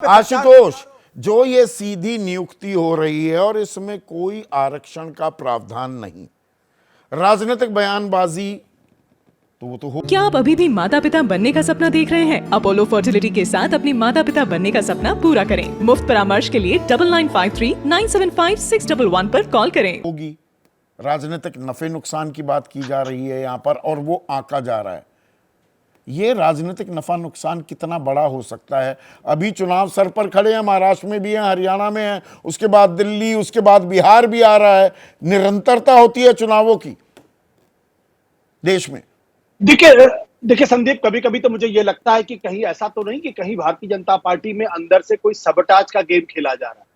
आशुतोष, जो ये सीधी नियुक्ति हो रही है और इसमें कोई आरक्षण का प्रावधान नहीं, राजनीतिक बयानबाजी तो वो तो हो। क्या आप अभी भी माता पिता बनने का सपना देख रहे हैं? अपोलो फर्टिलिटी के साथ अपनी माता पिता बनने का सपना पूरा करें। मुफ्त परामर्श के लिए 9953-975-611 पर कॉल करें। होगी राजनीतिक नफे नुकसान की बात की जा रही है यहाँ पर और वो आंका जा रहा है। ये राजनीतिक नफा नुकसान कितना बड़ा हो सकता है? अभी चुनाव सर पर खड़े हैं, महाराष्ट्र में भी हैं, हरियाणा में हैं, उसके बाद दिल्ली, उसके बाद बिहार भी आ रहा है। निरंतरता होती है चुनावों की देश में। देखिए संदीप, कभी कभी तो मुझे ये लगता है कि कहीं ऐसा तो नहीं कि कहीं भारतीय जनता पार्टी में अंदर से कोई सबटाज का गेम खेला जा रहा है।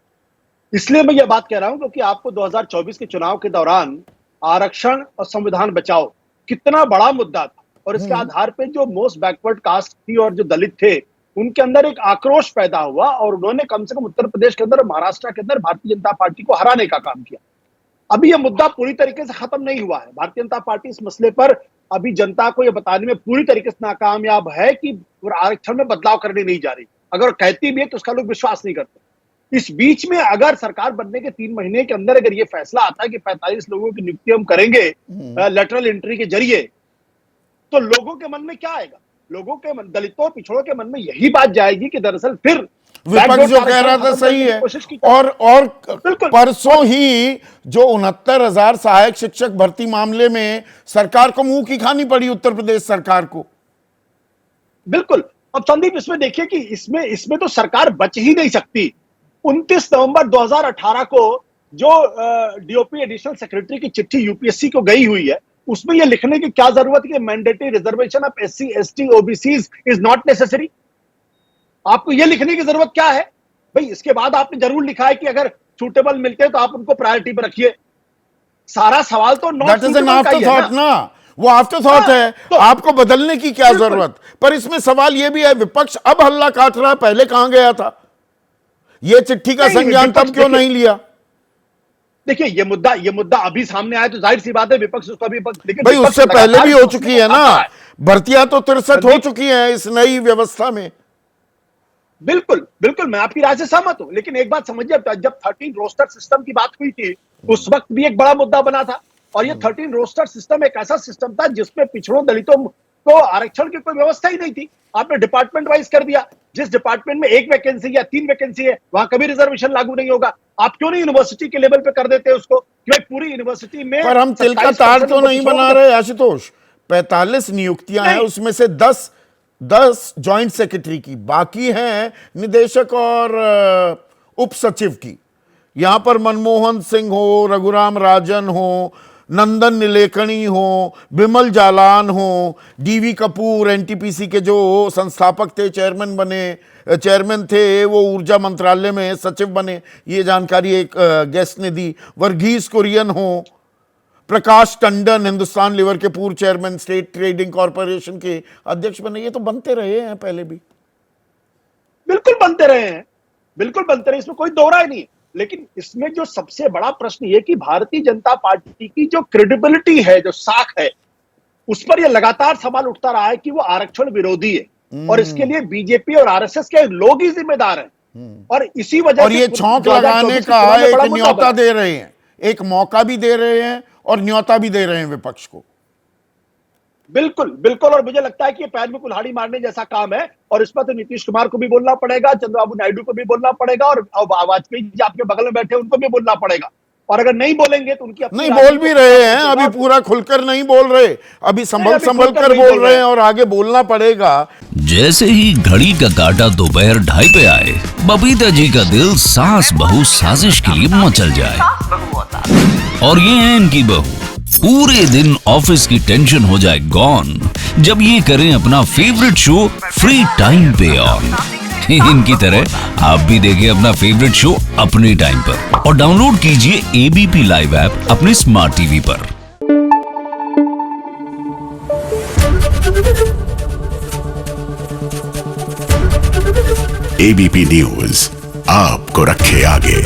इसलिए मैं ये बात कह रहा हूं क्योंकि आपको 2024 के चुनाव के दौरान आरक्षण और संविधान बचाओ कितना बड़ा मुद्दा था और इसके आधार पे जो मोस्ट बैकवर्ड कास्ट थी और जो दलित थे उनके अंदर एक आक्रोश पैदा हुआ और उन्होंने कम से कम उत्तर प्रदेश के अंदर और महाराष्ट्र के अंदर भारतीय जनता पार्टी को हराने का काम किया। अभी यह मुद्दा पूरी तरीके से खत्म नहीं हुआ है। भारतीय जनता पार्टी इस मसले पर अभी जनता को यह बताने में पूरी तरीके से नाकामयाब है कि आरक्षण में बदलाव करने नहीं जा रही। अगर कहती भी है तो उसका लोग विश्वास नहीं करते। इस बीच में अगर सरकार बनने के 3 महीने के अंदर अगर ये फैसला आता है कि 45 लोगों की नियुक्ति हम करेंगे लेटरल एंट्री के जरिए, तो लोगों के मन में क्या आएगा? लोगों के मन, दलितों पिछड़ों के मन में यही बात जाएगी कि दरअसल फिर विपक्ष जो कह रहा था सही है। और परसों ही जो 69,000 सहायक शिक्षक भर्ती मामले में सरकार को मुंह की खानी पड़ी, उत्तर प्रदेश सरकार को। बिल्कुल। अब संदीप, इसमें देखिए कि इसमें तो सरकार बच ही नहीं सकती। 29 नवंबर 2018 को जो डीओपी एडिशनल सेक्रेटरी की चिट्ठी यूपीएससी को गई हुई है, उसमें यह लिखने की क्या जरूरत है कि mandatory reservation of SC ST OBCs is not necessary. आपको यह लिखने की जरूरत क्या है भाई? इसके बाद आपने जरूर लिखा है कि अगर सूटेबल मिलते हैं तो आप उनको प्रायोरिटी पर रखिए। सारा सवाल तो नॉट सूटेबल का ही है ना। वो आफ्टर थॉट है, तो आपको बदलने की क्या जरूरत? पर इसमें सवाल यह भी है, विपक्ष अब हल्ला काट रहा, पहले कहां गया था? ये चिट्ठी का संज्ञान तब क्यों नहीं लिया? देखिए, ये मुद्दा अभी सामने आया तो जाहिर सी बात है विपक्ष उसका भी भाई उससे पहले भी हो चुकी है ना। भर्तियां तो 63 हो चुकी हैं इस नई व्यवस्था में। बिल्कुल बिल्कुल, मैं आपकी राय से सहमत हूं, लेकिन एक बात समझिए, जब 13 रोस्टर सिस्टम की बात हुई थी उस वक्त भी एक बड़ा मुद्दा बना था। और ये 13 रोस्टर सिस्टम एक ऐसा सिस्टम था जिसमें पिछड़ों दलितों को आरक्षण की कोई व्यवस्था ही नहीं थी। आपने डिपार्टमेंट वाइज कर दिया। जिस डिपार्टमेंट में 1 वैकेंसी या 3 वैकेंसी है वहां कभी रिजर्वेशन लागू नहीं होगा। आप क्यों नहीं यूनिवर्सिटी के लेवल पे कर देते उसको कि भाई पूरी यूनिवर्सिटी में? पर हम तिल का ताड़ तो नहीं बना रहे आशुतोष। 45 नियुक्तियां हैं, उसमें से 10 ज्वाइंट सेक्रेटरी की, बाकी हैं निदेशक और उप सचिव की। यहां पर मनमोहन सिंह हो, रघुराम राजन हो, नंदन नीलेकणी हो, बिमल जालान हो, डीवी कपूर एनटीपीसी के जो संस्थापक थे, चेयरमैन थे, वो ऊर्जा मंत्रालय में सचिव बने, ये जानकारी एक गेस्ट ने दी। वर्गीस कुरियन हो, प्रकाश टंडन हिंदुस्तान लीवर के पूर्व चेयरमैन, स्टेट ट्रेडिंग कॉर्पोरेशन के अध्यक्ष बने। ये तो बनते रहे हैं पहले भी। बिल्कुल बनते रहे हैं, बिल्कुल बनते रहे, इसमें कोई दो राय नहीं है। लेकिन इसमें जो सबसे बड़ा प्रश्न ये कि भारतीय जनता पार्टी की जो क्रेडिबिलिटी है, जो साख है, उस पर यह लगातार सवाल उठता रहा है कि वो आरक्षण विरोधी है और इसके लिए बीजेपी और आरएसएस के लोग ही जिम्मेदार हैं। और इसी वजह और ये छौंक लगाने का एक न्योता दे रहे हैं, एक मौका भी दे रहे हैं और न्योता भी दे रहे हैं विपक्ष को। बिल्कुल बिल्कुल, और मुझे लगता है कि ये पैर में कुल्हाड़ी मारने जैसा काम है। और इस पर तो नीतीश कुमार को भी बोलना पड़ेगा, चंद्रबाबू नायडू को भी बोलना पड़ेगा और वाजपेयी जी आपके बगल में बैठे उनको भी बोलना पड़ेगा। और अगर नहीं बोलेंगे तो उनकी नहीं बोल भी रहे हैं, अभी पूरा खुलकर नहीं बोल रहे, अभी संभल कर बोल रहे हैं और आगे बोलना पड़ेगा। जैसे ही घड़ी का काटा दोपहर 2:30 पे आए, बबीता जी का दिल सास बहू साजिश के लिए मचल जाए। और ये है इनकी बहू, पूरे दिन ऑफिस की टेंशन हो जाए गॉन जब ये करें अपना फेवरेट शो फ्री टाइम पे ऑन। इनकी तरह आप भी देखिए अपना फेवरेट शो अपने टाइम पर और डाउनलोड कीजिए एबीपी लाइव ऐप अपने स्मार्ट टीवी पर। एबीपी न्यूज आपको रखे आगे।